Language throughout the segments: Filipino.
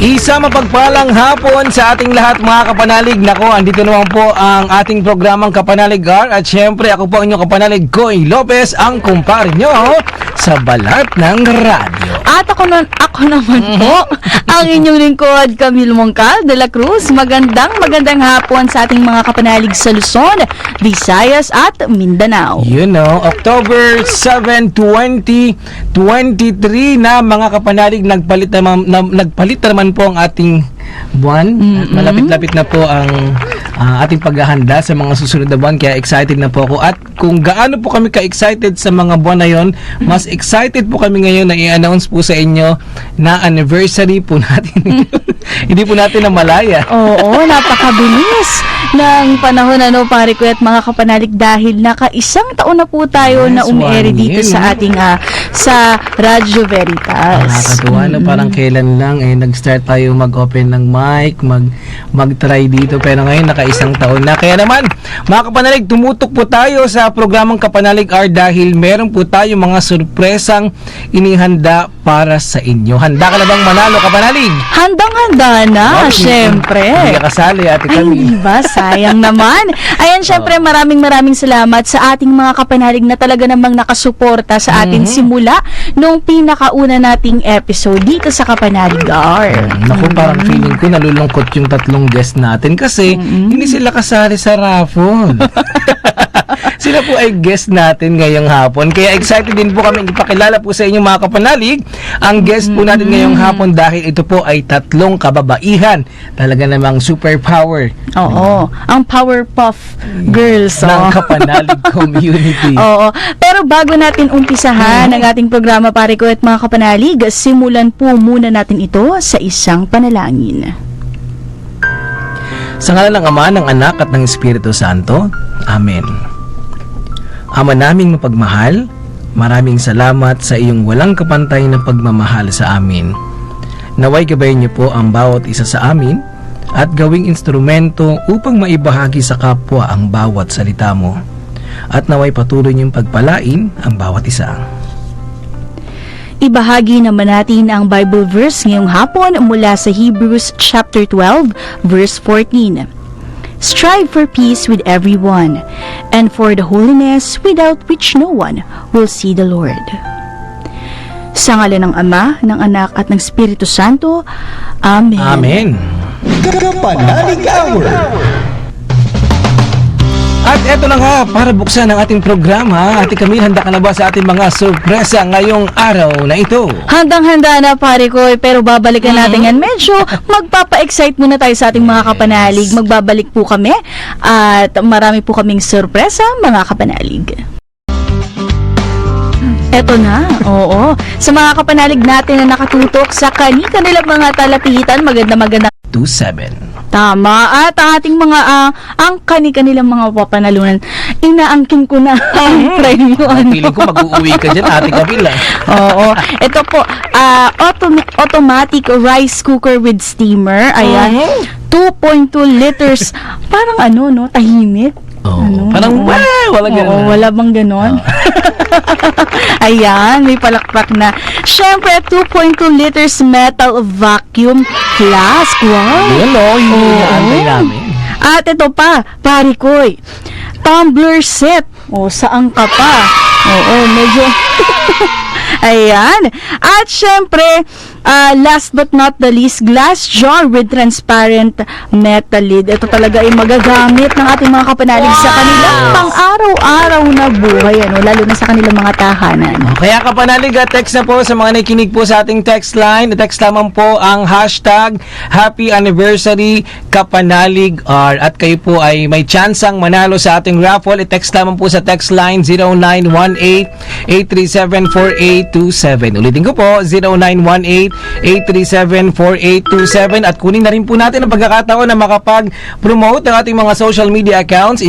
Isa mapagpalang hapon sa ating lahat mga kapanalig. Nako, andito naman po ang ating programang Kapanalig R. At syempre ako po ang inyong kapanalig, Koy Lopez, ang kumpare nyo sa balat ng radyo. At ako naman po, ang inyong lingkod, Camille Mongcal de la Cruz. Magandang hapon sa ating mga kapanalig sa Luzon, Visayas at Mindanao. You know, October 7, 2023 na mga kapanalig, nagpalit naman po ang ating buwan. Malapit-lapit na po ang ating paghahanda sa mga susunod na buwan, kaya excited na po ako. At kung gaano po kami ka-excited sa mga buwan na yon, mas excited po kami ngayon na i-announce po sa inyo na anniversary po natin. Hindi po natin na malaya. Oo, napakabilis ng panahon pare ko at mga kapanalig, dahil naka-isang taon na po tayo na umi-air dito sa ating sa Radyo Veritas. Nakakatuwa na parang kailan lang nag-start tayo mag-open ng mic, mag-try dito, pero ngayon naka-isang taon na. Kaya naman, mga kapanalig, tumutok po tayo sa programang Kapanalig R dahil meron po tayo mga sorpresang inihanda para sa inyo. Handa ka na bang manalo, kapanalig? Handang-handa na, syempre. Hindi ka kasali, Ate Camille. Ay, hindi ba? Sayang naman. Ayan, syempre, maraming salamat sa ating mga kapanalig na talaga namang nakasuporta sa atin simula nung pinakauna nating episode dito sa Kapanalig R. Naku, parang feeling ko nalulungkot yung tatlong guest natin kasi hindi sila kasali sa raffle. Sila po ay guest natin ngayong hapon. Kaya excited din po kami ipakilala po sa inyo mga kapanalig ang guest po natin ngayong hapon dahil ito po ay tatlong kababaihan. Talaga namang superpower. Oo, ang Powerpuff Girls ng Kapanalig Community. Oo, pero bago natin umpisahan ang ating programa, pare ko at mga kapanalig, simulan po muna natin ito sa isang panalangin. Sa ngalan ng Ama, ng Anak at ng Espiritu Santo. Amen. Ama naming mapagmahal, maraming salamat sa iyong walang kapantay na pagmamahal sa amin. Naway gabayan niyo po ang bawat isa sa amin at gawing instrumento upang maibahagi sa kapwa ang bawat salita mo. At naway patuloy niyong pagpalain ang bawat isa. Ibahagi naman natin ang Bible verse ngayong hapon mula sa Hebrews chapter 12 verse 14. Strive for peace with everyone, and for the holiness without which no one will see the Lord. Sa ngalan ng Ama, ng Anak at ng Espiritu Santo. Amen. Amen. Kapanalig Hour. At eto na nga, para buksan ang ating programa, Ate Camille, handa ka na ba sa ating mga sorpresa ngayong araw na ito? Handang-handa na, pare ko, pero babalikan natin yan. Medyo magpapa-excite muna tayo sa ating mga kapanalig. Magbabalik po kami at marami po kaming sorpresa, mga kapanalig. Eto na, oo. Sa mga kapanalig natin na nakatutok sa kanilang mga talatitan, maganda 27. Tama. At ang ating mga ang kanilang mga papanalunan, inaangkin ko na ang premyo. Feeling ko mag-uuwi ka dyan, Ate Camille. Oo. Ito po, automatic rice cooker with steamer. Ayan. 2.2 liters. Parang tahimik. Parang walang gano'n. Oo, wala bang gano'n? Ayan, may palakpak na. Siyempre, 2.2 liters metal vacuum flask. Wow! Yun yung inaantay namin. At ito pa, pare koy, tumbler set. Saan ka pa? Medyo... Ayan. At syempre, last but not the least, glass jar with transparent metal lid. Ito talaga ay magagamit ng ating mga kapanalig sa kanilang pang-araw-araw na buhay, lalo na sa kanilang mga tahanan. Kaya kapanalig, text na po sa mga nakikinig po sa ating text line. Text lamang po ang hashtag Happy Anniversary Kapanalig R. At kayo po ay may tsansang manalo sa ating raffle. I-text lamang po sa text line 0918-837-4827. Ulitin ko po, 0918-837-4827. At kunin na rin po natin ang pagkakataon na makapag-promote ng ating mga social media accounts.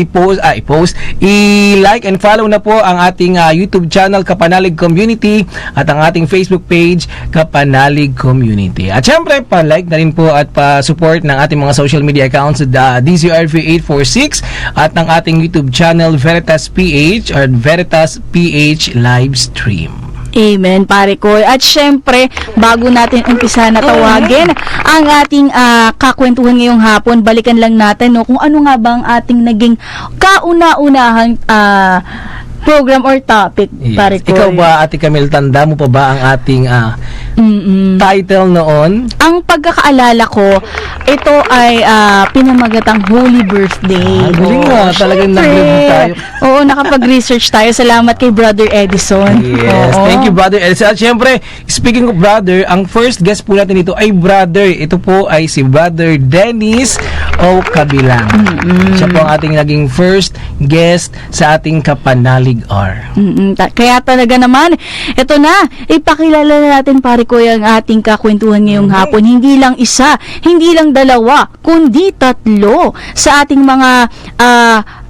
I-like and follow na po ang ating YouTube channel Kapanalig Community at ang ating Facebook page Kapanalig Community. At syempre, pa-like na rin po at pa-support ng ating mga social media accounts DZRV846 at ng ating YouTube channel Veritas PH or Veritas PH Livestream. Amen, pare ko. At syempre, bago natin umpisa na tawagin ang ating kakwentuhan ngayong hapon, balikan lang natin kung ano nga ba ang ating naging kauna-unahang program or topic, Yes. pare ko. Ikaw ba, Ate Camille, tanda mo pa ba ang ating title noon? Ang pagkakaalala ko, ito ay pinamagatang Holy Birthday. Galing nga, talagang syempre. nag-review tayo. Oo, nakapag-research tayo. Salamat kay Brother Edison. Yes, Oo. thank you, Brother Elsa. At syempre, speaking of brother, ang first guest po natin dito ay brother. Ito po ay si Brother Dennis O. Kabilang. Siya po ang ating naging first guest sa ating Kapanalig R. Kaya talaga naman, ito na, ipakilala na natin, pare ko, yung ating kakwentuhan ngayong hapon. Hindi lang isa, hindi lang dalawa, kundi tatlo sa ating mga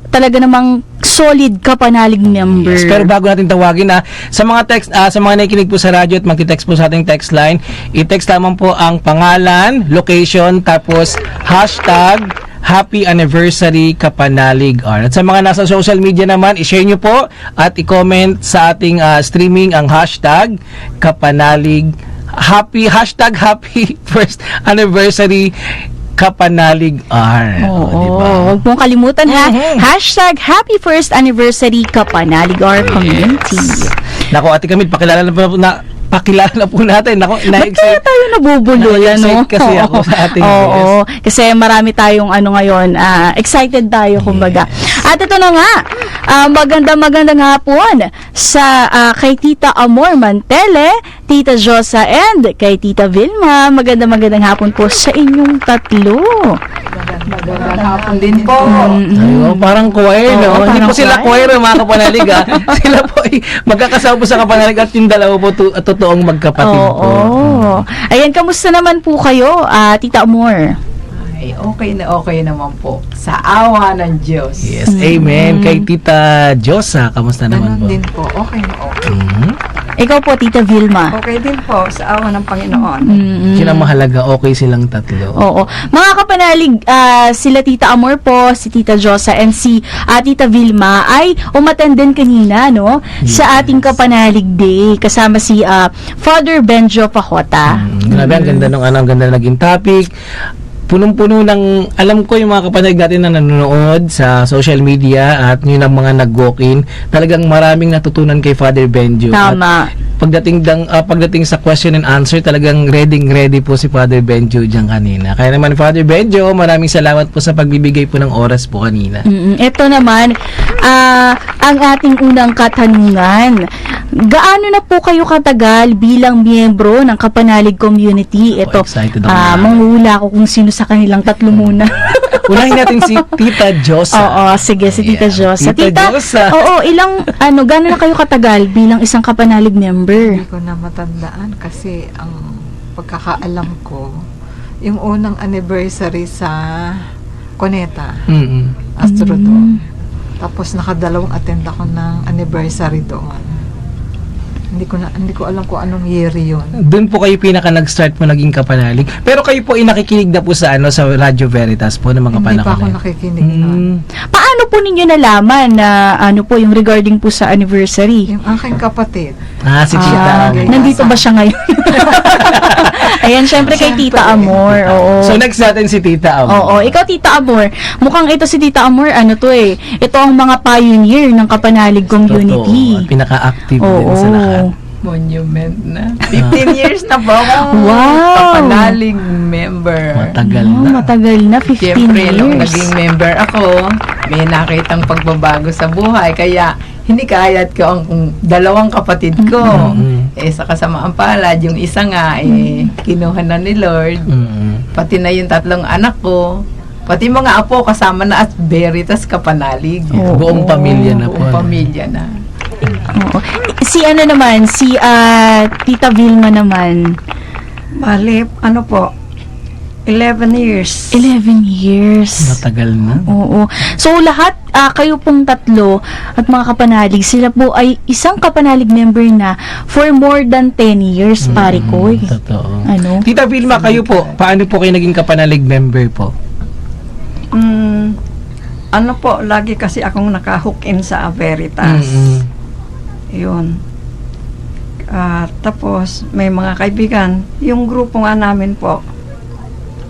talaga namang solid Kapanalig member. Yes, pero bago natin tawagin sa mga text sa mga nakikinig po sa radyo at magti-text po sa ating text line, i-text lamang po ang pangalan, location, tapos hashtag Happy Anniversary Kapanalig R. At sa mga nasa social media naman, i-share nyo po at i-comment sa ating streaming ang hashtag Kapanalig hashtag Happy First Anniversary Kapanalig R. Oo, huwag mong kalimutan hashtag Happy First Anniversary Kapanalig R Community. Nako, Ate Camille, pakilala na po natin. Nako, Ba't kaya tayo nabubulol, Na-excite kasi ako sa ating Oo, kasi marami tayong ngayon, excited tayo, kumbaga. At ito na nga, magandang hapon sa kay Tita Amor Mantele, Tita Josa, and kay Tita Vilma. Magandang hapon po sa inyong tatlo. Magandang hapon din po. Ayun, parang choir, no? Oo, Hindi po parang sila choir. choir, mga kapanalig, Sila po ay magkakasama po sa kapanalig at yung dalawa po totoong magkapatid po. Oo. Ayan, kamusta naman po kayo, Tita Amor? Ay, okay naman po. Sa awa ng Diyos. Yes, amen. Kay Tita Josa, kamusta naman Ganon po? din po. Okay na okay. Ikaw po, Tita Vilma. Okay din po sa awa ng Panginoon. Yun ang mahalaga, okay silang tatlo. Oo. Mga kapanalig, sila Tita Amor po, si Tita Josa, and si Tita Vilma ay umattend din kanina, no? Sa ating Kapanalig Day. Kasama si Father Benjo Pajota. Grabe, ang ganda ang ganda na naging topic. Punong-puno ng, alam ko yung mga kapanalig natin na nanonood sa social media at yun ang mga nag-walk-in, talagang maraming natutunan kay Father Benjo. Tama. At pagdating sa question and answer, talagang ready po si Father Benjo diyan kanina. Kaya naman, Father Benjo, maraming salamat po sa pagbibigay po ng oras po kanina. Ito naman, ang ating unang katanungan. Gaano na po kayo katagal bilang miyembro ng Kapanalig Community? Ito, excited ako. manghula ko kung sino sa kanilang tatlo muna. Unahin natin si Tita Josa. Oo, sige, si Tita Yeah, Josa. Tita Josa. Oo, gaano na kayo katagal bilang isang Kapanalig member? Hindi ko na matandaan kasi ang pagkakaalam ko, yung unang anniversary sa Cuneta, Astrodome. Tapos nakadalawang attend ako ng anniversary doon. Hindi ko alam kung anong year yun. Doon po kayo pinaka nag-start po naging kapanalig. Pero kayo po ay nakikinig na po sa sa Radio Veritas po ng mga Hindi panahon. pa ako nakikinig noon. Paano po ninyo nalaman na yung regarding po sa anniversary? Yung aking kapatid, Si Tita. Nandito ba siya ngayon? Ayan, syempre kay Tita Amor. Oo. So next natin si Tita Am. Oo, ikaw Tita Amor. Mukhang ito si Tita Amor, ito ang mga pioneer ng Kapanalig Community. Totoo. At pinaka-active Oo. din sa lahat. monument na. 15 years na po akong Wow. Kapanalig member. Matagal na. Matagal na, 15 Siyempre, years. nung naging member ako, may nakitang pagbabago sa buhay. Kaya, hindi kahit ko ang dalawang kapatid ko. Sa kasamaan palad, yung isa nga, kinuha na ni Lord. Pati na yung tatlong anak ko. Pati mga apo, kasama na at Veritas Kapanalig. Buong pamilya na po. Buong pamilya na. Oo. Si Tita Vilma naman. Bali, 11 years. 11 years. Matagal na. Oo. So, lahat, kayo pong tatlo at mga kapanalig, sila po ay isang kapanalig member na for more than 10 years, pare ko. Totoo. Ano? Tita Vilma, kayo po, paano po kayo naging kapanalig member po? Lagi kasi akong nakahook in sa Veritas. Yun. Tapos may mga kaibigan, yung grupo nga namin po,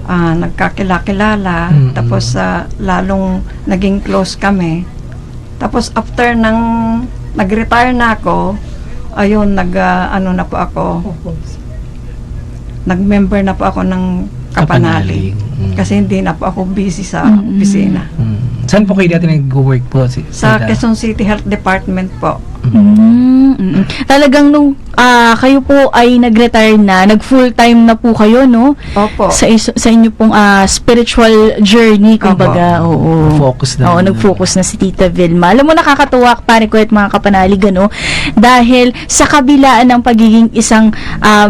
nagkakilala, tapos lalong naging close kami. Tapos after nag-retire na ako, ayun, na po ako, nag-member na po ako ng Kapanalig. Kasi hindi na po ako busy sa opisina. Saan po kayo dati nag-work po? Sa Quezon City Health Department po. Talagang nung kayo po ay nag-retire na, nag-full-time na po kayo, no? Opo. Sa inyo pong spiritual journey, kumbaga. Oo. Focus na. Oo, nag-focus na si Tita Vilma. Alam mo, nakakatuwa, pare ko at mga kapanalig, ano? Dahil sa kabilaan ng pagiging isang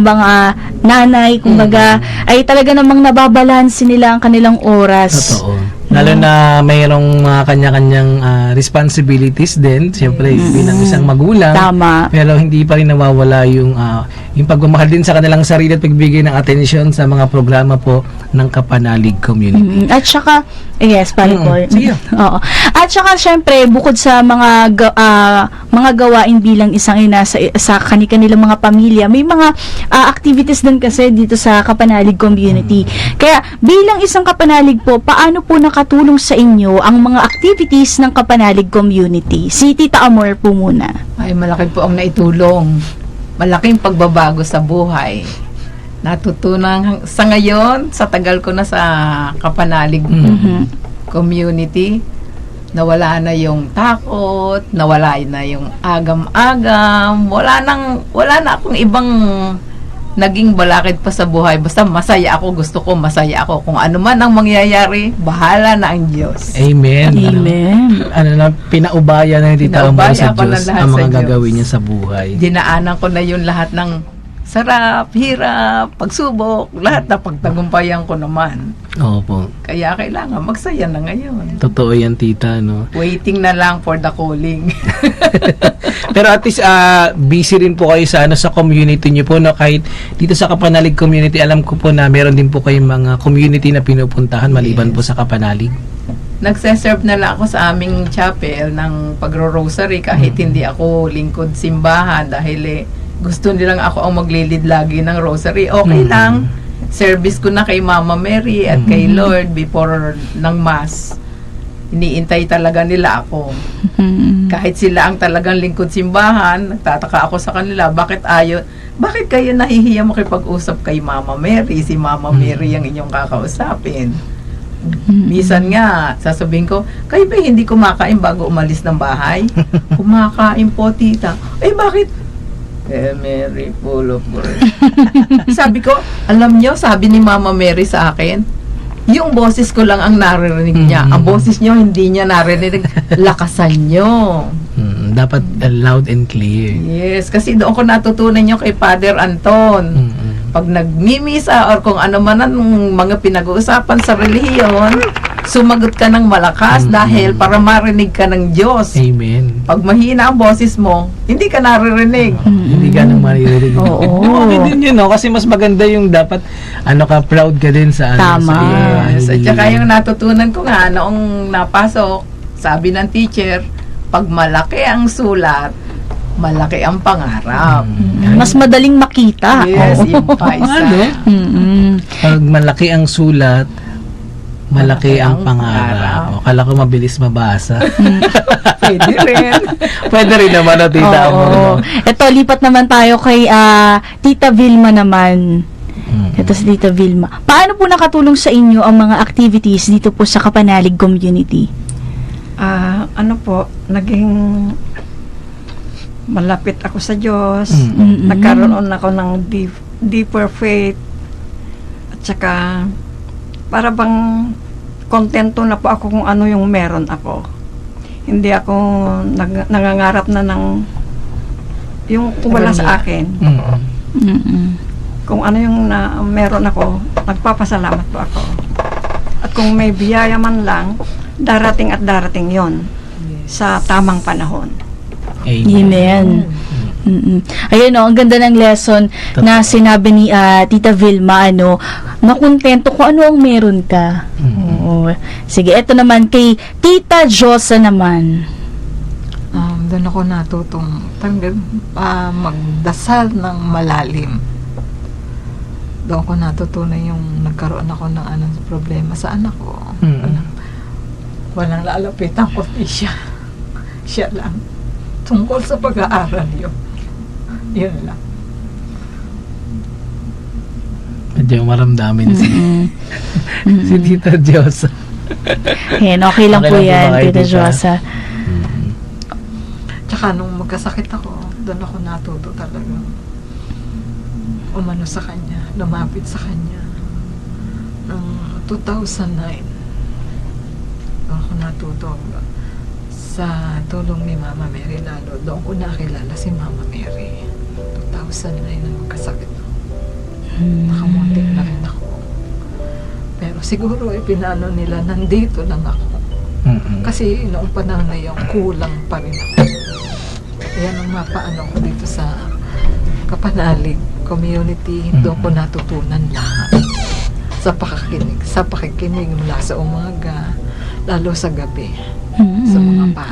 mga nanay, kumbaga, ay talaga namang nababalansin nila ang kanilang oras. Totoo. Lalo na mayroong mga kanya-kanyang responsibilities din, siyempre, bilang isang magulang. Tama. Pero hindi pa rin nawawala yung pagmamahal din sa kanilang sarili at pagbigay ng atensyon sa mga programa po ng Kapanalig Community. At saka, yes, pare ko. Sige. Oo. At saka, syempre, bukod sa mga gawain bilang isang ina sa kanilang mga pamilya, may mga activities din kasi dito sa Kapanalig Community. Kaya, bilang isang Kapanalig po, paano po nakatulong sa inyo ang mga activities ng Kapanalig Community? Si Tita Amor po muna. Ay, malaki po ang naitulong. Malaking pagbabago sa buhay. Natutunan sa ngayon, sa tagal ko na sa Kapanalig Community, nawala na yung takot, nawala na yung agam-agam, wala na akong ibang naging balakid pa sa buhay. Basta masaya ako, gusto ko masaya ako. Kung ano man ang mangyayari, bahala na ang Diyos. Amen. Amen. Pinaubaya na yung Tita Amor sa Pinaubaya ko na Diyos lahat ang sa mga Diyos. gagawin niya sa buhay. Dinaanan ko na yun lahat ng sarap, hirap, pagsubok, lahat na pagtagumpayan ko naman. Opo. Kaya kailangan magsaya na ngayon. Totoo yan, Tita, no? Waiting na lang for the calling. Pero at least busy rin po kayo sa sa community niyo po, no? Kahit dito sa Kapanalig Community, alam ko po na meron din po kayong mga community na pinupuntahan maliban po sa Kapanalig. Nagseserve na lang ako sa aming chapel ng pagro-rosary kahit hindi ako lingkod simbahan dahil gusto nilang ako ang maglilid lagi ng rosary. Okay lang. Service ko na kay Mama Mary at kay Lord before ng Mass. Iniintay talaga nila ako. Kahit sila ang talagang lingkod simbahan, nagtataka ako sa kanila, bakit kayo nahihiya makipag-usap kay Mama Mary? Si Mama Mary ang inyong kakausapin. Minsan nga, sasabihin ko, kayo ba hindi kumakain bago umalis ng bahay? Kumakain po, tita. Bakit? Mary, full of words. Sabi ko, alam nyo, sabi ni Mama Mary sa akin, yung boses ko lang ang naririnig niya. Ang boses niyo, hindi niya naririnig. Lakasan nyo. Dapat loud and clear. Yes, kasi doon ko natutunan nyo kay Father Anton. Pag nagmimisa or kung ano man ang mga pinag-uusapan sa relihiyon, sumagot ka ng malakas dahil para marinig ka ng Diyos. Amen. Pag mahina ang boses mo, hindi ka naririnig. Hindi ka nang maririnig. Oo. Okay din yun, no? Kasi mas maganda yung dapat, proud ka din sa Tama. Yes, at saka yung natutunan ko nga noong napasok, sabi ng teacher, pag malaki ang sulat, malaki ang pangarap. Mas madaling makita. Yes, yung pa isa. Pag malaki ang sulat, malaki ang pangarap. Kala ko mabilis mabasa. Pwede rin. Pwede rin naman, Tita Amor. Oo. Ito, lipat naman tayo kay Tita Vilma naman. Ito si Tita Vilma. Paano po nakatulong sa inyo ang mga activities dito po sa Kapanalig Community? Naging malapit ako sa Diyos. Mm-mm. Nagkaroon ako ng deeper faith. At saka, para bang kontento na po ako kung ano yung meron ako. Hindi ako nangangarap na ng yung wala sa akin. Kung ano yung meron ako, nagpapasalamat po ako. At kung may biyaya man lang, darating at darating yon sa tamang panahon. Amen. Ayun, ang ganda ng lesson na sinabi ni Tita Vilma, nakontento kung ano ang meron ka. Oo. Sige, eto naman kay Tita Josa naman. doon ako natutong magdasal ng malalim. Doon ko natutunan yung nagkaroon ako ng problema sa anak ko. Walang lalapitan ko siya. Siya lang. Tungkol sa pag-aaral yun. Yun lang. Medyo maramdamin si Tita Diyosa. Ayan, okay lang po Okay lang po yan, ba kayo, Tita Tita? Josa. Tsaka nung magkasakit ako, doon ako natuto talaga. Umano sa kanya, lumapit sa kanya. Noong 2009, doon ako natuto sa tulong ni Mama Mary lalo. Doon ko nakilala si Mama Mary. 2009 na magkasakit ako. Nakamuntik na rin ako. Pero siguro pinano nila, nandito lang ako. Kasi noong panahon na yun, kulang pa rin ako. Yan ang mapaano ko dito sa Kapanalig community. Doon ko natutunan lahat. Sa pakikinig mula sa umaga, lalo sa gabi. Sa mga pa.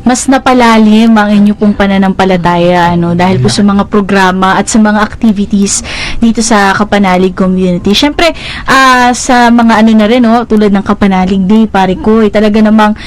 Mas napalalim ang inyo pong pananampalataya dahil po sa mga programa at sa mga activities dito sa Kapanalig community. Syempre, sa mga na rin, tulad ng Kapanalig Day, pare ko, talaga namang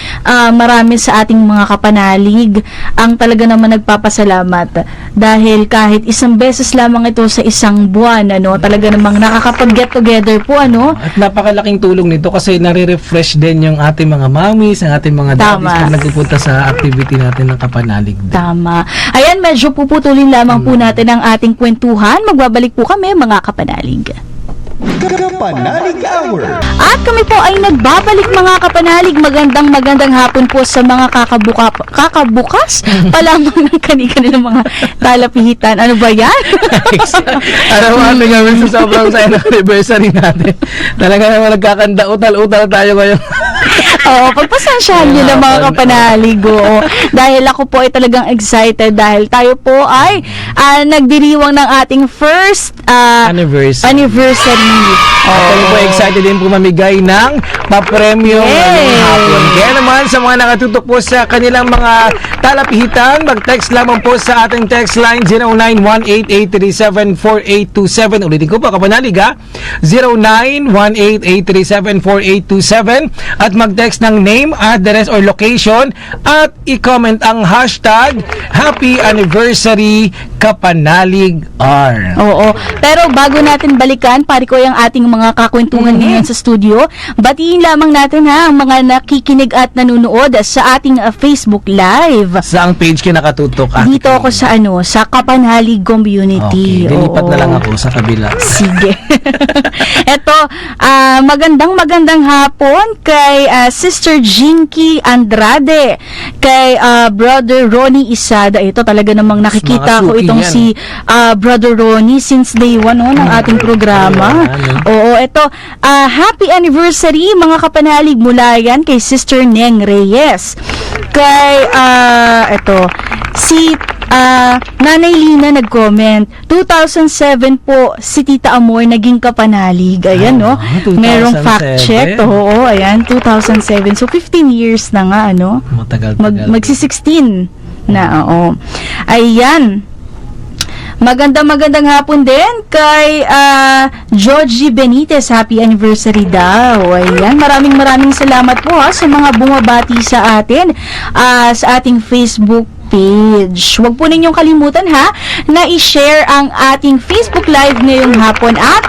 marami sa ating mga kapanalig ang talaga naman nagpapasalamat dahil kahit isang beses lamang ito sa isang buwan, talaga namang nakakapag-get together po, At napakalaking tulong nito kasi nare-refresh din yung ating mga mommies, ang ating mga daddies Tama. pag nagpupunta sa activity natin ng Kapanalig Day. Tama. Ayan, medyo puputulin lamang po natin ang ating kwentuhan. Magbabalik po kami, mga kapanalig. Kapanalig Hour. At kami po ay nagbabalik, mga kapanalig. Magandang hapon po sa mga kakabukas pa lamang ng kanilang mga talapihitan. Ano ba yan? Alam mo, ate gawin sa sobrang sa anniversary natin. Talaga naman nagkakanda, utal-utal tayo ngayon. Oo, pagpasensyahan nyo na, mga kapanalig. Oo. Dahil ako po ay talagang excited dahil tayo po ay nagdiriwang ng ating first anniversary. At kami po excited din po mamigay ng papremyo ngayong hapon. Kaya naman sa mga nakatutok po sa kanilang mga talapihitan, mag-text lamang po sa ating text line 0918-837-4827. Ulitin ko po, kapanalig ha, 0918-837-4827 at mag-text ng name, address or location at i-comment ang hashtag Happy Anniversary Kapanalig R. Oo. Pero bago natin balikan, pare ko, yung ating mga kakwentuhan ngayon sa studio, batiin lamang natin ang mga nakikinig at nanonood sa ating Facebook Live. Saang page kayo nakatutok? Dito ako sa sa Kapanalig Community. Okay, dilipat na lang Oo. ako sa kabila. Sige. Eto, magandang hapon kay Sister Jinky Andrade, kay Brother Ronnie Isada. Ito talaga namang nakikita Mga ko suki itong yan. si Brother Ronnie since day 1 ng ating programa. Oo, ito, happy anniversary, mga kapanalig, mula yan kay Sister Neng Reyes. Kay, ito, si Nanay Lina nag-comment, 2007 po si Tita Amor naging kapanalig. Ayan, no? 2007. Merong fact check. Oo, ayan, 2007. So, 15 years na nga, Matagal-tagal. Magsi-16 na, oo. Ayan. Magandang hapon din kay Georgie Benitez. Happy anniversary daw. Ayan, maraming salamat po sa mga bumabati sa atin sa ating Facebook page. Huwag po ninyong kalimutan na i-share ang ating Facebook Live ngayong hapon at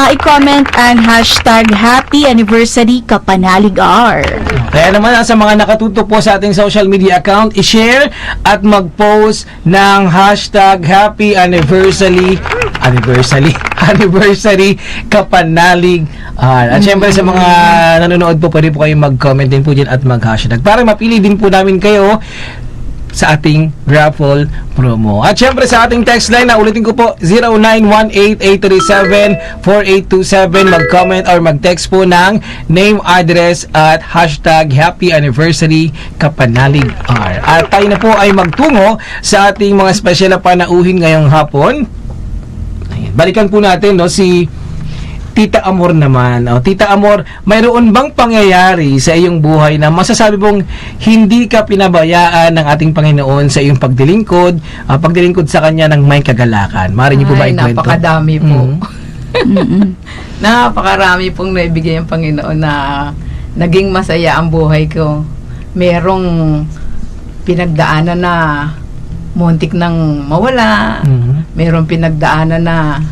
i-comment ang hashtag Happy Anniversary Kapanalig R. Kaya naman sa mga nakatutok po sa ating social media account, i-share at mag-post ng hashtag Happy Anniversary Kapanalig R. At syempre sa mga nanonood po, pwede po kayong mag-comment din po dyan at mag-hashtag para mapili din po namin kayo sa ating raffle promo. At syempre sa ating text line, ulitin ko po, 0918-837-4827. Mag-comment or mag-text po ng name, address at hashtag Happy Anniversary Kapanalig R. At tayo na po ay magtungo sa ating mga special na panauhin ngayong hapon. Ayan. Balikan po natin si Tita Amor naman. Tita Amor, mayroon bang pangyayari sa iyong buhay na masasabi mong hindi ka pinabayaan ng ating Panginoon sa iyong pagdilingkod, pagdilingkod sa Kanya ng may kagalakan? Maaari niyo po ba Ay, ikwento? napakadami po. Mm. Napakarami pong naibigay ng Panginoon na naging masaya ang buhay ko. Merong pinagdaanan na muntik nang mawala. Merong pinagdaanan na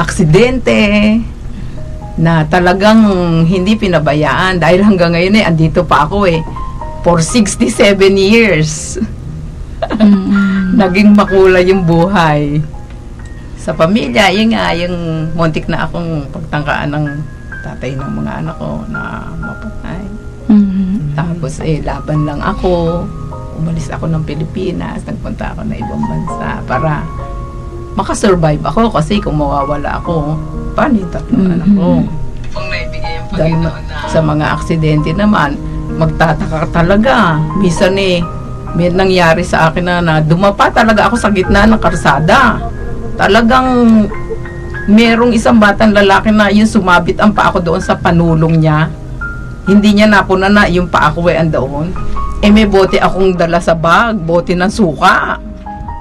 aksidente na talagang hindi pinabayaan dahil hanggang ngayon andito pa ako for 67 years. Naging makulay yung buhay. Sa pamilya, yun nga, yung muntik na akong pagtangkaan ng tatay ng mga anak ko na mapatay. Tapos laban lang ako. Umalis ako ng Pilipinas, nagpunta ako na ibang bansa para makasurvive ako kasi kung mawawala ako, paano yung tatlong anak ko? Kung naibigay yung Panginoon na sa mga aksidente naman, magtataka talaga. Minsan may nangyari sa akin na dumapa talaga ako sa gitna ng karsada. Talagang merong isang batang lalaki na yung sumabit ang paa ko doon sa panulong niya. Hindi niya napuna na yung paa ko andoon. May bote akong dala sa bag, bote ng suka.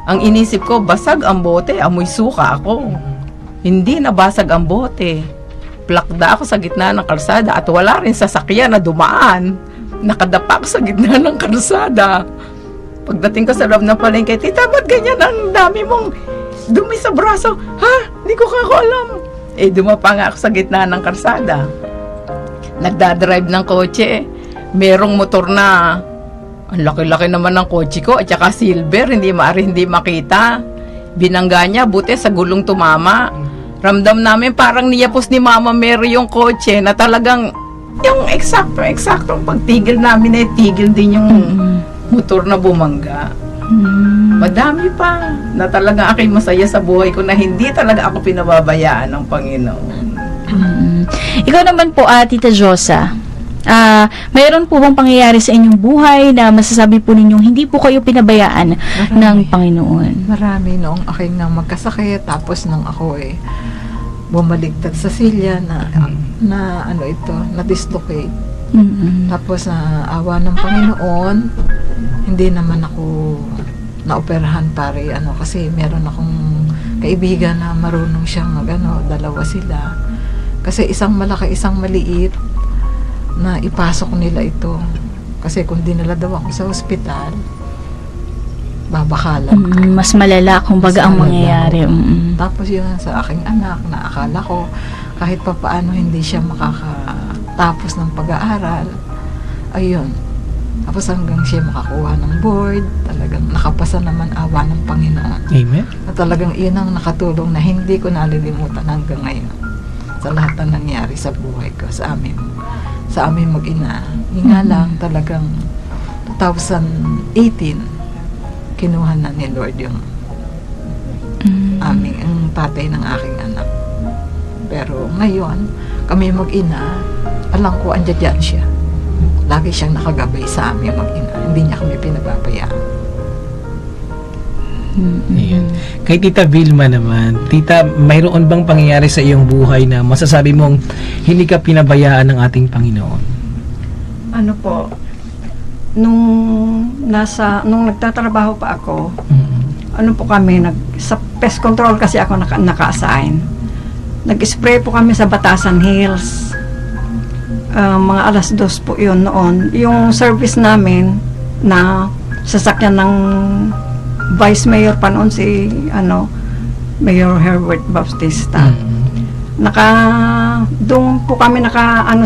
Ang inisip ko, basag ang bote, amoy suka ako. Hindi nabasag ang bote. Plakda ako sa gitna ng kalsada at wala rin sasakyan na dumaan. Nakadapa ako sa gitna ng kalsada. Pagdating ko sa loob ng palengke, tita, ba't ganyan ang dami mong dumi sa braso? Ha? Hindi ko kako alam. Dumapa nga ako sa gitna ng kalsada. Nagdadrive ng kotse. Merong motor na ang laki-laki naman ng kotse ko at saka silver, hindi makita. Binangga niya, buti sa gulong tumama. Ramdam namin parang niyapos ni Mama Mary yung kotse na talagang yung eksaktong pagtigil namin tigil din yung motor na bumangga. Madami pa na talaga ako'y masaya sa buhay ko na hindi talaga ako pinababayaan ng Panginoon. Ikaw naman po, Tita Josa, mayroon po bang pangyayari sa inyong buhay na masasabi po ninyong hindi po kayo pinabayaan ng Panginoon? Marami noong aking nang magkasakit, tapos nang ako bumaligtad sa silya na dislocate. Tapos awa ng Panginoon, hindi naman ako naoperahan kasi meron akong kaibigan na marunong siyang dalawa sila. Kasi isang malaki, isang maliit na ipasok nila ito. Kasi kung dinala daw ako sa ospital, babakalan. Mas malala kung baga ang mangyayari. Tapos yun sa aking anak na akala ko kahit pa paano hindi siya makakatapos ng pag-aaral. Ayun. Tapos hanggang siya makakuha ng board, talagang nakapasa naman awa ng Panginoon. Amen. Na talagang iyon ang nakatulong na hindi ko nalilimutan hanggang ngayon sa lahat na nangyari sa buhay ko, sa amin mag-ina. Nga lang talagang 2018 kinuha na ni Lord yung ang tatay ng aking anak. Pero ngayon kami mag-ina, alam ko andyan siya. Lagi siyang nakagabay sa amin mag-ina. Hindi niya kami pinababayaan. Ayan. Kay Tita Vilma naman, Tita, mayroon bang pangyayari sa iyong buhay na masasabi mong hindi ka pinabayaan ng ating Panginoon? Ano po, nung nagtatrabaho pa ako, ano po kami, sa pest control kasi ako naka-assign. Nag-spray po kami sa Batasan Hills. Mga 2:00 po yun noon. Yung service namin na sasakyan ng Vice Mayor pa noon si Mayor Herbert Bautista. Doon po kami sa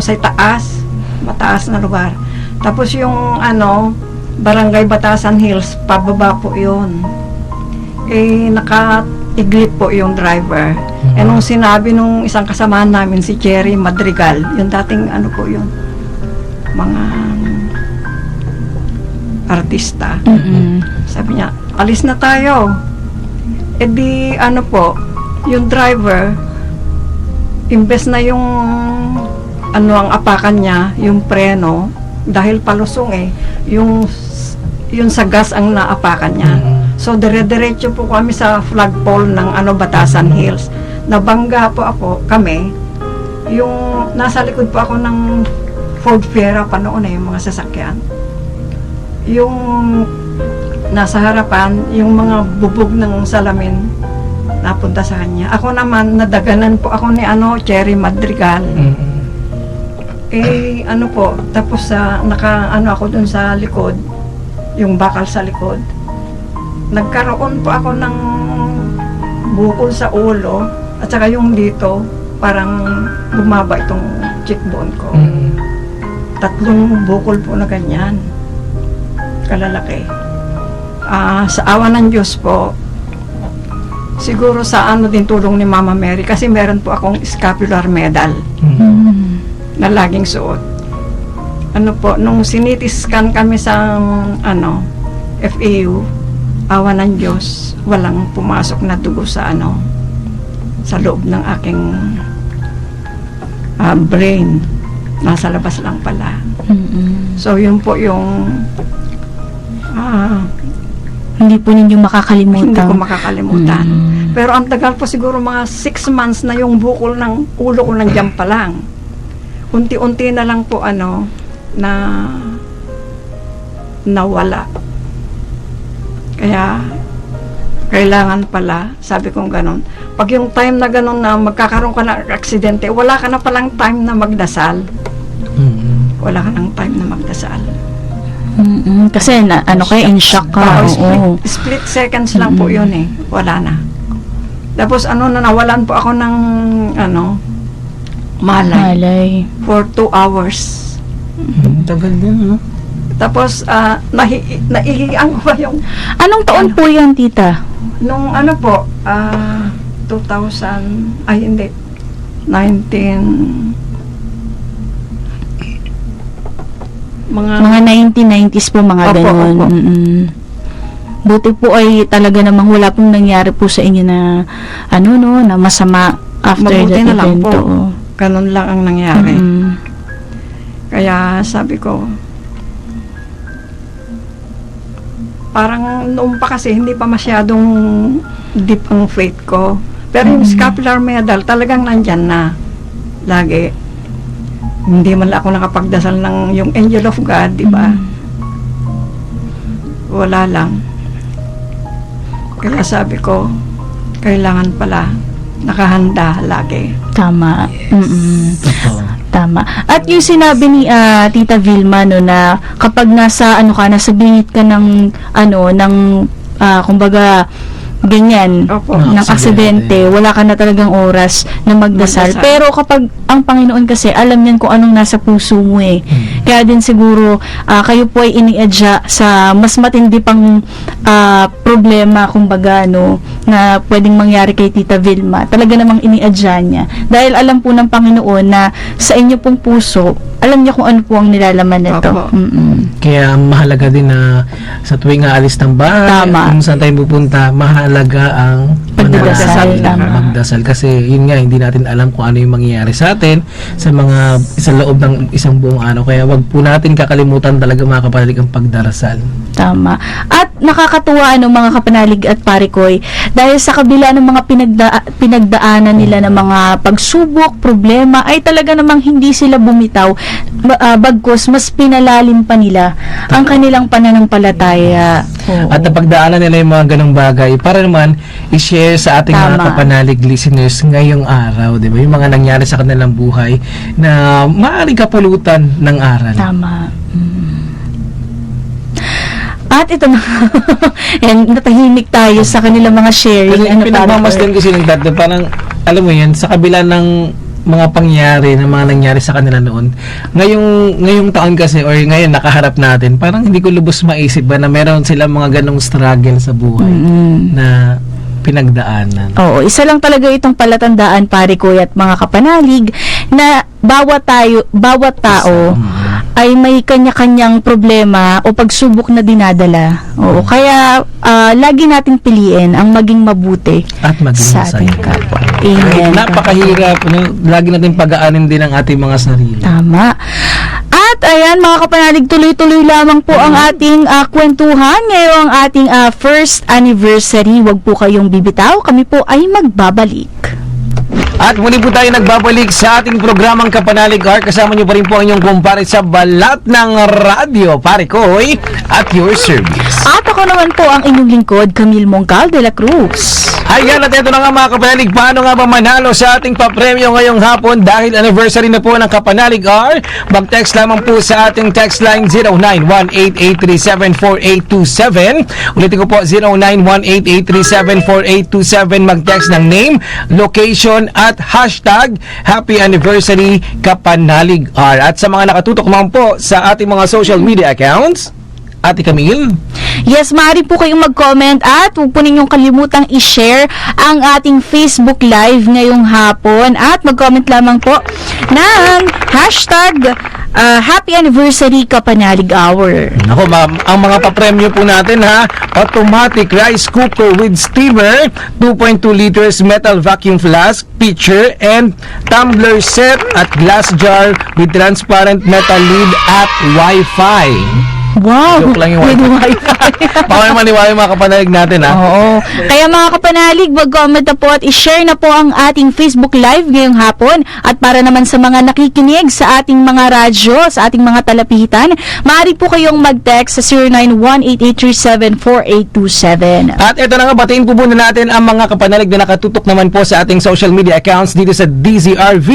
mataas na lugar. Tapos yung Barangay Batasan Hills, pababa po yun. Naka-iglip po yung driver. Nung sinabi nung isang kasamahan namin, si Cherry Madrigal, yung dating yun, mga artista. Sabi niya, alis na tayo. Yung driver, imbes na yung ang apakan niya, yung preno, dahil palusong yung sa gas ang naapakan niya. So, dire-diretso po kami sa flagpole ng Batasan Hills. Nabangga po kami. yung nasa likod po ako ng Ford Fiera pa noon yung mga sasakyan. Yung nasa harapan, yung mga bubog ng salamin napunta sa kanya. Ako naman, nadaganan po ako ni Cherry Madrigal. Tapos ako dun sa likod, yung bakal sa likod. Nagkaroon po ako ng bukol sa ulo, at saka yung dito, parang bumaba itong cheekbone ko. 3 bukol po na ganyan. Kalalaki. Sa awa ng Diyos po, siguro sa din tulong ni Mama Mary, kasi meron po akong scapular medal na laging suot. Nung siniti scan kami sa FAU, awa ng Diyos, walang pumasok na dugo sa sa loob ng aking brain. Nasa labas lang pala. So, yun po yung Hindi po ninyo makakalimutan. hindi ko makakalimutan. Pero ang tagal po siguro mga 6 months na yung bukol ng ulo ko nandiyan pa lang. Unti-unti na lang po na nawala. Kaya kailangan pala, sabi kong ganon, pag yung time na ganon na magkakaroon ka ng aksidente, wala ka na palang time na magdasal. Wala ka ng time na magdasal. Kasi kayo in shock ka. Split seconds lang po yun wala na. Tapos nawalan po ako ng malay for 2 hours. Tagal din, no? Tapos naihiyan ko pa yung Anong taon po yan, tita? nung 2000, ay hindi, 19 Mga 1990s po, mga Opo, ganon. opo. Buti po ay talaga namang wala pong nangyari po sa inyo na na masama after Mabuti that na lang event. po. Oo. Ganun lang ang nangyari. Mm. Kaya sabi ko, parang noon pa kasi hindi pa masyadong deep ang faith ko. Pero yung scapular medal talagang nandyan na. Lagi. Hindi man lang ako nakapagdasal ng yung Angel of God, di ba? Wala lang. Kaya sabi ko, kailangan pala nakahanda lagi. Tama. Totoo. Tama. At yung sinabi ni Tita Vilma na kapag nasa nasa bingit ka ng kumbaga ganyan Opo. ng Aksidente. aksidente, wala ka na talagang oras na magdasal. Magdasal. Pero kapag ang Panginoon kasi alam niyan kung anong nasa puso mo Kaya din siguro kayo po ay iniadya sa mas matindi pang problema kumbaga na pwedeng mangyari kay Tita Vilma. Talaga namang iniadya niya. Dahil alam po ng Panginoon na sa inyo pong puso, alam niya kung ano po ang nilalaman nito. Opo. Kaya mahalaga din na sa tuwing aalis ng bahay, Tama. kung saan tayo pupunta, mahalaga ang Pagdadasal, manalangin, tama. magdasal. Kasi yun nga, hindi natin alam kung ano yung mangyayari sa atin sa loob ng isang buong araw. Kaya wag po natin kakalimutan talaga mga kapanalig ang pagdarasal. Tama. At nakakatuwa mga kapanalig at parikoy dahil sa kabila ng mga pinagdaanan nila ng mga pagsubok, problema, ay talaga namang hindi sila bumitaw. Bagkus, mas pinalalim pa nila ang kanilang pananampalataya. Oo. At napagdaanan nila yung mga ganong bagay para naman i-share sa ating mga Tama. kapanalig listeners ngayong araw, di ba? Yung mga nangyari sa kanilang buhay na maaaring kapulutan ng aral. Tama. At ito na, yan, natahimik tayo sa kanilang mga sharing. Kasi pinagmamasdan kasi ng dati, parang, alam mo yan, sa kabila ng mga pangyari, ng mga nangyari sa kanila noon, ngayong taon kasi, or ngayon nakaharap natin, parang hindi ko lubos maisip ba na meron silang mga ganong struggle sa buhay na pinagdaanan. Oo, isa lang talaga itong palatandaan, pare ko at mga kapanalig, na bawat tao ay may kanya-kanyang problema o pagsubok na dinadala. Oo, kaya lagi nating piliin ang maging mabuti At maging sa ating masaya. kapwa. Amen. Napakahirap, lagi natin pag-aanin din ang ating mga sarili. Tama. At ayan mga kapanalig, tuloy-tuloy lamang po ang ating kwentuhan ngayong ating first anniversary. Huwag po kayong bibitaw, kami po ay magbabalik. At muli po tayo nagbabalik sa ating programang Kapanalig Art. Kasama niyo pa rin po ang inyong kumpare sa balat ng radyo, Pare Koy, at your service. At ako naman po ang inyong lingkod, Camille Mongcal de la Cruz. Ayan, at ito na nga mga Kapanalig, paano nga ba manalo sa ating papremyo ngayong hapon dahil anniversary na po ng Kapanalig Art? Mag-text lamang po sa ating text line 0918-837-4827. Ulitin ko po, 0918-837-4827. Mag-text ng name, location, at hashtag Happy Anniversary Kapanalig Art. At sa mga nakatutok naman po sa ating mga social media accounts, Ate Camille? Yes, maaari po kayong mag-comment at huwag po ninyong kalimutang i-share ang ating Facebook Live ngayong hapon at mag-comment lamang po ng hashtag Happy Anniversary Kapanalig Hour. Ako, ma'am, ang mga papremyo po natin ha, automatic rice cooker with steamer, 2.2 liters metal vacuum flask, pitcher, and tumbler set at glass jar with transparent metal lid at Wi-Fi. Wow! Joke lang yung With Wi-Fi. Wi-Fi. Baka naman yung mga kapanalig natin ha. Oo. Kaya mga kapanalig, mag-comment na po at i-share na po ang ating Facebook Live ngayong hapon. At para naman sa mga nakikinig sa ating mga radyo, sa ating mga talapitan, maaari po kayong mag-text sa 0918-837-4827. At ito na nga, batiin po muna natin ang mga kapanalig na nakatutok naman po sa ating social media accounts dito sa DZRV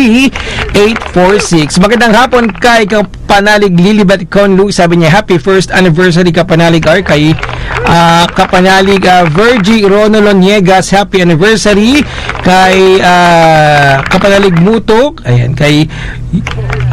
846. Magandang hapon kay Kapanalig Lilibet Conlu. Sabi niya, happy first anniversary Kapanalig Art. Kay Kapanalig Virgie Ronolo Niegas, happy anniversary. Kay Kapanalig Mutok, ayan, kay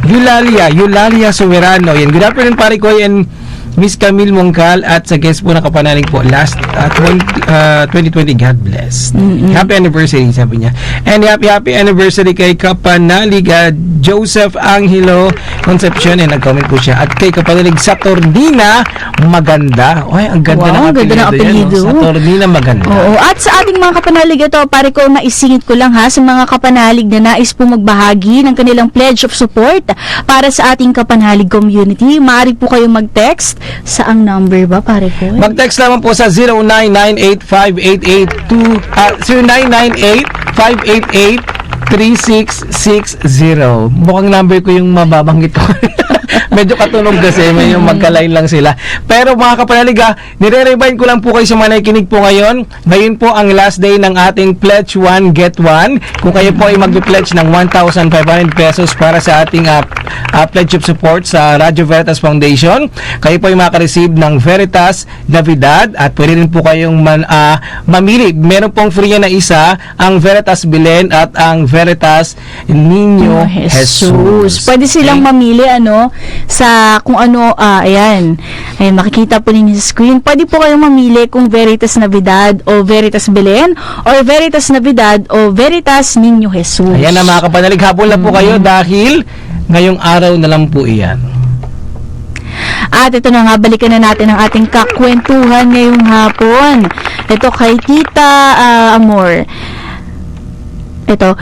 Eulalia Soberano. Ayan, good afternoon Pare Koy and Miss Camille Mongcal at sa guest po na Kapanalig po last 2020, God bless. Happy anniversary, sabi niya. And happy anniversary kay Kapanalig Joseph Angelo Concepcion, and nag-comment po siya. At kay Kapanalig Saturnina Maganda. Ay, ang ganda ng Wow, ganda ng apelyido. Saturnina Maganda. Oo. At sa ating mga kapanalig ito, pare ko, maisingit ko lang ha, sa mga kapanalig na nais po magbahagi ng kanilang pledge of support para sa ating kapanalig community, maaari po kayong mag-text. Saang number ba, pare ko? Mag-text naman po sa 0998-588-3660. Mukhang number ko yung mababanggit ko. Medyo katunog kasi, medyo magka-line lang sila. Pero mga kapanalig, nire-remind ko lang po kayo sa mga nakikinig po ngayon. Ngayon po ang last day ng ating Pledge 1, Get 1. Kung kayo po ay mag-pledge ng 1,500 pesos para sa ating pledge of support sa Radio Veritas Foundation, kayo po ay makareceive ng Veritas Navidad at pwede rin po kayong mamili. Meron pong free na isa, ang Veritas Belen at ang Veritas Niño Jesus. Pwede silang mamili sa kung ano, ayan, makikita po ninyo sa screen. Pwede po kayong mamili kung Veritas Navidad o Veritas Belen or Veritas Navidad o Veritas Niño Jesus. Ayan na mga kapanalig, habol na po kayo dahil ngayong araw na lang po iyan. At ito na nga, balikan na natin ang ating kakwentuhan ngayong hapon. Ito kay Tita Amor. Ito,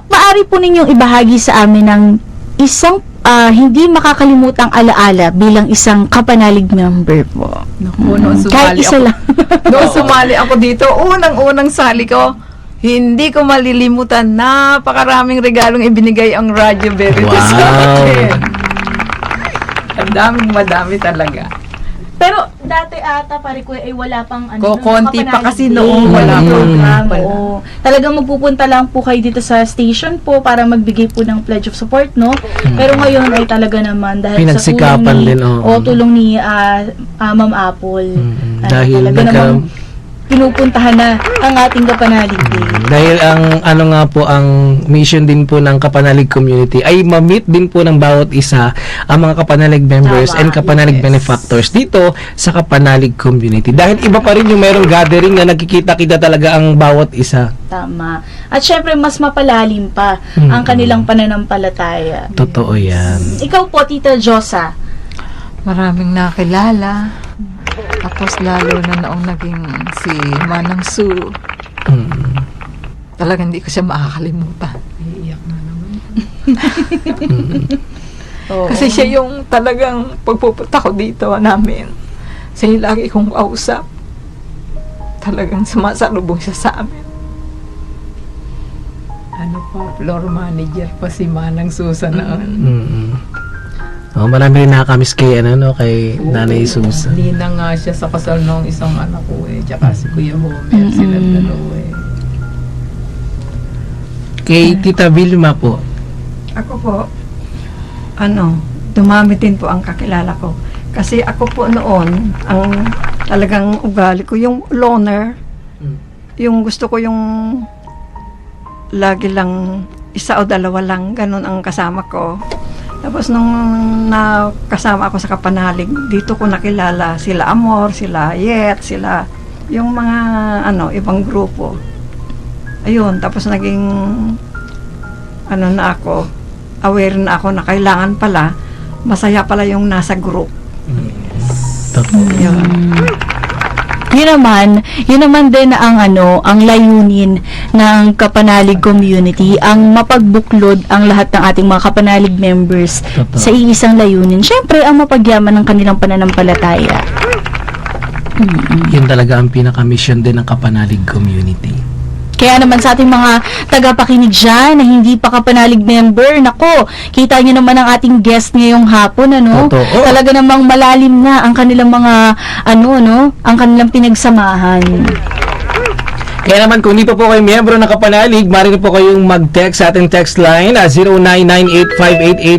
maaari po ninyong ibahagi sa amin ng isang hindi makakalimutang alaala bilang isang kapanalig member po. Naku, noon Kahit sumali isa ako. lang. Noon sumali ako dito, unang-unang sali ko, hindi ko malilimutan, napakaraming regalong ibinigay ang Radyo Veritas sa akin. Ang madami talaga. Pero dati ata pare ko ay wala pang Konti pa kasi noon, wala wala program. pa. Oo. Talagang magpupunta lang po kayo dito sa station po para magbigay po ng pledge of support, no? Pero ngayon ay talaga naman dahil sa Pinagsikapan tulong ni, din, tulong ni Ma'am Apple. Dahil talaga namang pinupuntahan na ang ating Kapanalig Day. Dahil ang ang mission din po ng Kapanalig community ay ma-meet din po ng bawat isa ang mga Kapanalig members Tama, and Kapanalig benefactors dito sa Kapanalig community. Dahil iba pa rin yung merong gathering na nagkikita-kita talaga ang bawat isa. Tama. At syempre, mas mapalalim pa ang kanilang pananampalataya. Totoo yan. Ikaw po, Tita Josa. Maraming nakilala. Tapos lalo na noong naging si Manang Su. Talagang hindi ko siya makakalimutan. Iiyak na naman. Kasi siya yung talagang pagpupunta ko dito namin. Siya yung lagi kong kausap. Talagang sumasalubong siya sa amin. Ano Floor manager pa si Manang Susan noon. Mm-mm. Oh, marami rin nakakamiss kay, kay Nanay Susan. Hindi na nga siya sa kasal ng isang anak ko tsaka si Kuya Homer, sila dalawa Kay Tita Vilma po. Ako po, dumami din po ang kakilala ko. Kasi ako po noon, ang talagang ugali ko, yung loner, yung gusto ko yung lagi lang, isa o dalawa lang, ganun ang kasama ko. Tapos nung nakasama ako sa Kapanalig, dito ko nakilala sila Amor, sila Yet, sila yung mga ibang grupo. Ayun, tapos naging na ako, aware na ako na kailangan pala, masaya pala yung nasa group. Totoo. Yun. Yun naman din ang ang layunin ng Kapanalig community, ang mapagbuklod ang lahat ng ating mga Kapanalig members Totoo. sa iisang layunin. Syempre, ang mapagyaman ng kanilang pananampalataya. Yun talaga ang pinaka-mission din ng Kapanalig community. Kaya naman sa ating mga tagapakinig dyan na hindi pa Kapanalig member, nako, kita nyo naman ang ating guest ngayong hapon, Totoo. Talaga namang malalim na ang kanilang mga, ang kanilang pinagsamahan. Kaya naman kung hindi pa po kayo miyembro ng Kapanalig, maaari po kayong mag-text sa ating text line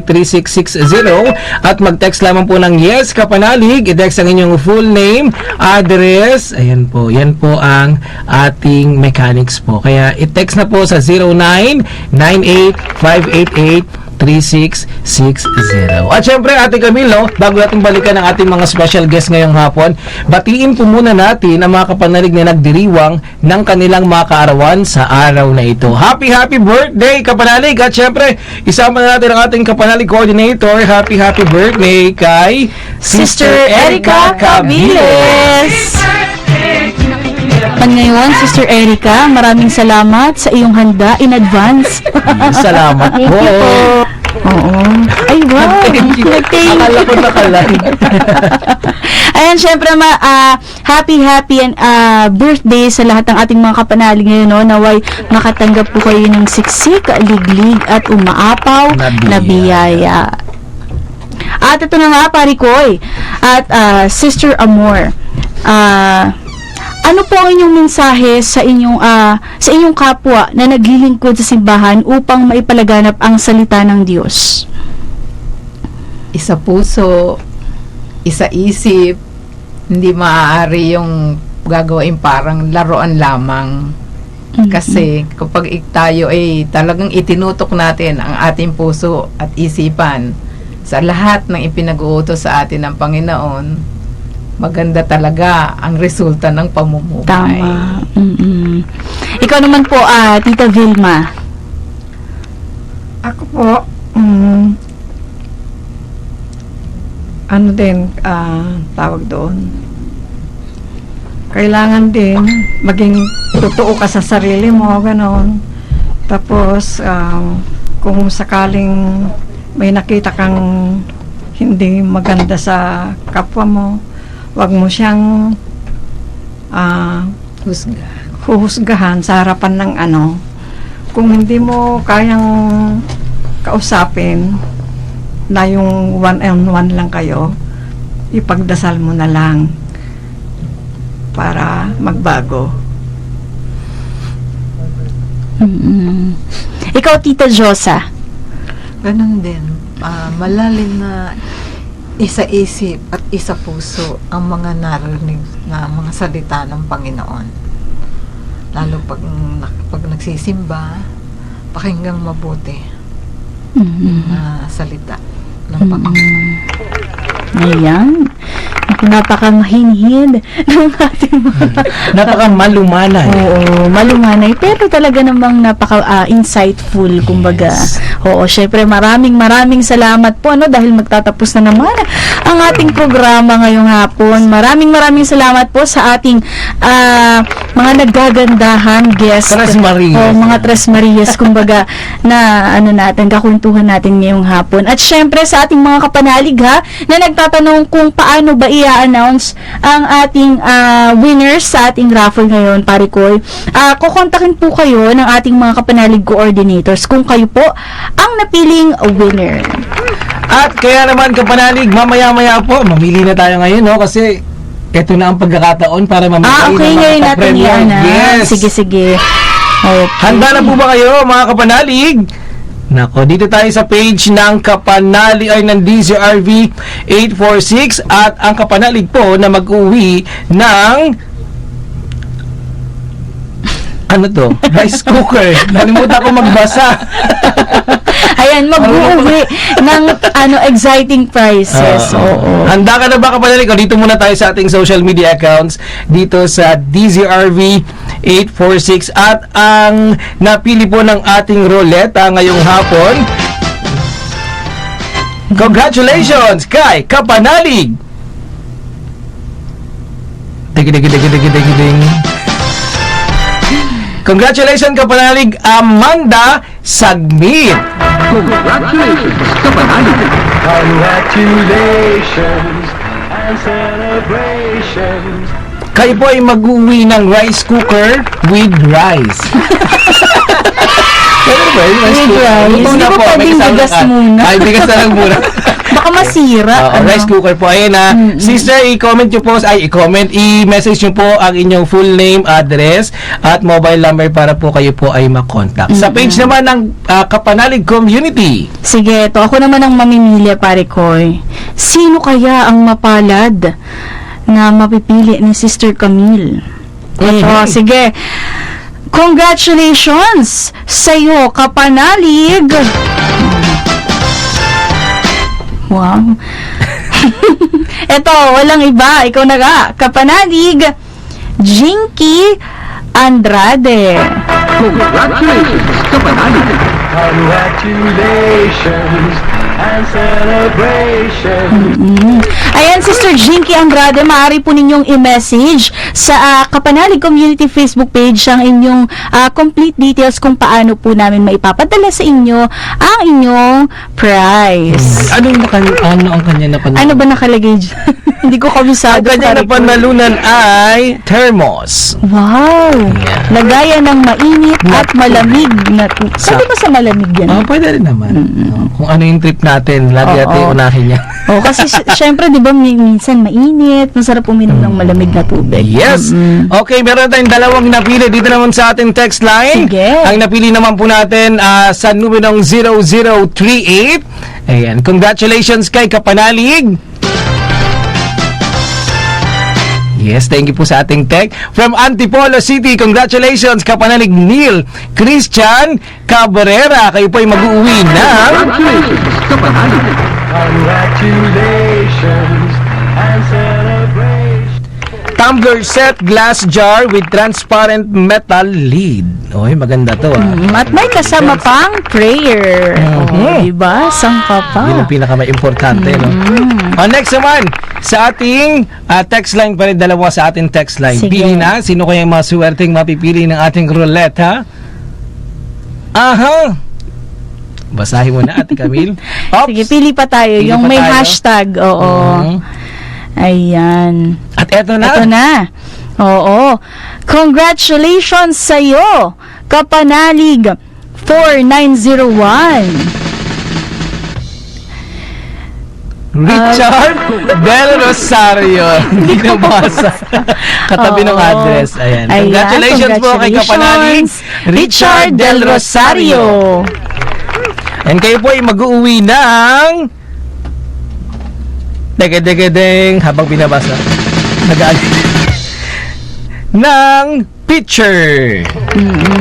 0998-588-3660 at mag-text lamang po ng Yes Kapanalig. I-text ang inyong full name, address, ayan po, yan po ang ating mechanics po. Kaya i-text na po sa 0998-588-3660. At syempre, Ate Camilo, bago natin balikan ang ating mga special guest ngayong hapon, batiin po muna natin ang mga Kapanalig na nagdiriwang ng kanilang mga kaarawan sa araw na ito. Happy birthday, Kapanalig! At syempre, isama na natin ang ating Kapanalig coordinator. Happy birthday kay Sister Erica Cabiles! At ngayon, Sister Erica, maraming salamat sa iyong handa in advance. Salamat Thank po. you po. Oo. Ay, wow. Thank you. Nag-thank Akala ko nakalag. Ayan, syempre happy and birthday sa lahat ng ating mga Kapanalig ngayon, naway makatanggap po kayo ng siksik, liglig at umaapaw na biyaya. At ito na nga, Parikoy at Sister Amor, ano po ang inyong mensahe sa inyong kapwa na naglilingkod sa simbahan upang maipalaganap ang salita ng Diyos? Isa puso, isa isip, hindi maaari yung gagawin parang laruan lamang. Kasi kapag tayo ay talagang itinutok natin ang ating puso at isipan sa lahat ng ipinag-uutos sa atin ng Panginoon, maganda talaga ang resulta ng pamumuhay. Tama. Ikaw naman po, Tita Vilma. Ako po, tawag doon, kailangan din maging totoo ka sa sarili mo, ganon. Tapos, kung sakaling may nakita kang hindi maganda sa kapwa mo, wag mo siyang huhusgahan sa harapan ng kung hindi mo kayang kausapin na yung one-on-one lang kayo, ipagdasal mo na lang para magbago. Ikaw, Tita Josa. Ganun din. Malalim na isa isip at isa puso ang mga narinig na mga salita ng Panginoon. Lalo pag nagsisimba, pakinggang mabuti na salita ng Panginoon. Ayan. Napakamahinhin ng ating mga Napakamalumanay. Oo, malumanay. Pero talaga namang napaka-insightful, kumbaga. Yes. Oo, syempre maraming salamat po, dahil magtatapos na naman ang ating programa ngayong hapon. Maraming salamat po sa ating mga nagagandahan guest. Tres Marias. Oo, mga Tres Marias, kumbaga, na kakwentuhan natin ngayong hapon. At syempre sa ating mga kapanalig na nagtatanong kung paano ba i-announce ang ating winners sa ating raffle ngayon, pare Koy. Kukontakin po kayo ng ating mga kapanalig coordinators kung kayo po ang napiling winner. At kaya naman kapanalig, mamaya-maya po, mamili na tayo ngayon, no? Kasi ito na ang pagkakataon para mamili Okay, ng mga ngayon natin kapremyo. yan. Yes. Sige. Okay. Handa na po ba kayo, mga kapanalig? Nako, dito tayo sa page ng kapanalig ay ng DZRV 846 at ang kapanalig po na mag-uwi ng ano to? Rice cooker. Nalimutan ko magbasa. Ayan, mag-uwi ng exciting prizes. Oo. Handa ka na ba kapanalig? O, dito muna tayo sa ating social media accounts dito sa DZRV 846 at ang napili po ng ating ruleta ngayong hapon. Congratulations kay kapanalig. Ding. Congratulations kapanalig Amanda Sagmit. Congratulations, kapanalig. Congratulations and celebrations. Kayo po ay mag-uwi ng rice cooker with rice. Pwede ba yun? With rice? Luto Hindi na ba po, may pwedeng kasama bigas ka. muna? Ay, bigas na lang muna. Baka masira. Rice cooker po. Ayan na. Sister, i-comment nyo po, i-message nyo po ang inyong full name, address, at mobile number para po kayo po ay makontak. Sa page naman ng Kapanalig Community. Sige, ito. Ako naman ang mamimili, pare Koy. Sino kaya ang mapalad na mapipili ni Sister Camille? Ito, sige. Congratulations sa'yo, kapanalig! Wow. Ito, walang iba. Ikaw na nga. Kapanalig, Jinky Andrade. Congratulations, kapanalig. Congratulations and celebrations. Ayan, Sister Jinky Andrade, maaari po ninyong i-message sa Kapanalig Community Facebook page ang inyong complete details kung paano po namin maipapadala sa inyo ang inyong prize. Ano ang kanya napanalunan? Ano ba nakalagay dyan? Hindi ko Ang kabisado. kanya pare ko. napanalunan ay thermos. Wow! Lagayan ng mainit at malamig na tubig. Sabi ba sa malamig yan? Pwede rin naman. Kung ano yung trip natin, lagi natin unahin niya. Oh, kasi syempre, di ba, minsan mainit, masarap uminom ng malamig na tubig. Yes. Okay, meron tayong dalawang napili dito naman sa ating text line. Sige. Ang napili naman po natin sa numerong 0038. Ayan. Congratulations kay Kapanalig. Yes, thank you po sa ating tech. From Antipolo City, congratulations Kapanalig Neil Christian Cabrera. Kayo po ay mag-uwi ng Congratulations, kapanalig. Congratulations and celebrations. tumbler set glass jar with transparent metal lid. Oy, maganda to At may kasama pang prayer. Oh, diba? Sangka pa. Yun ang pinaka-importante, no? Next naman, sa ating text line pa rin, dalawa sa ating text line. Sige. Pili na, sino kaya yung maswerteng mapipili ng ating roulette, ha? Aha! Basahin mo na, Ate Camille. Ops! Sige, pili pa tayo. Pili Yung pa may tayo. hashtag. Oo. Ayan. At eto na. Ito na. Oo. Congratulations sa'yo, Kapanalig 4901. Richard Del Rosario. Hindi na basa. Katabi ng Oo. address. Ayan. Ayan, Congratulations po kay Kapanalig Richard Del Rosario. And kayo po ay mag-uwi ng deng habang binabasa. Ng picture.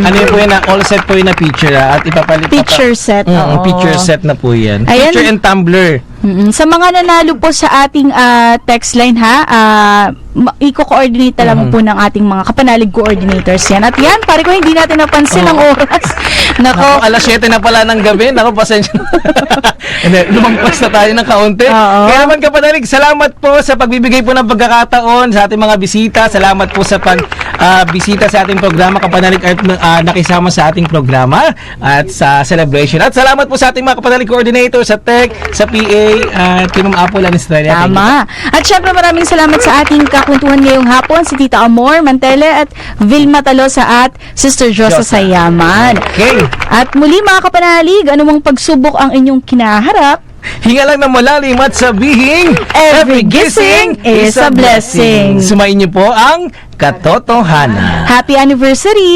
Ano yun po yan na all set po yun na picture at ipapalit Picture set. Oo. picture set na po yan. Ayan. Picture and tumbler. Sa mga nanalo po sa ating text line ha, i-coordinate na lang po ng ating mga kapanalig coordinators yan. At yan, pare ko hindi natin napansin ang oras. Nako, alas 7 na pala ng gabi. Nako, pasensya. Lumampas na tayo ng kaunti. Oo. Kaya naman kapanalig, salamat po sa pagbibigay po ng pagkakataon sa ating mga bisita. Salamat po sa bisita sa ating programa Kapanalig Art nakisama sa ating programa at sa celebration. At salamat po sa ating mga kapanalig coordinator sa tech, sa PA, kay Ma'am Apple and Estrella. Tama. At syempre maraming salamat sa ating kakwentuhan ngayong hapon, si Tita Amor Mantele at Vilma Talosa at Sister Josa Sayaman. Okay. At muli mga kapanalig, anumang pagsubok ang inyong kinaharap, Hinga lang na malalim at sabihin, every gising is a blessing. Sumayin niyo po ang katotohanan. Happy anniversary!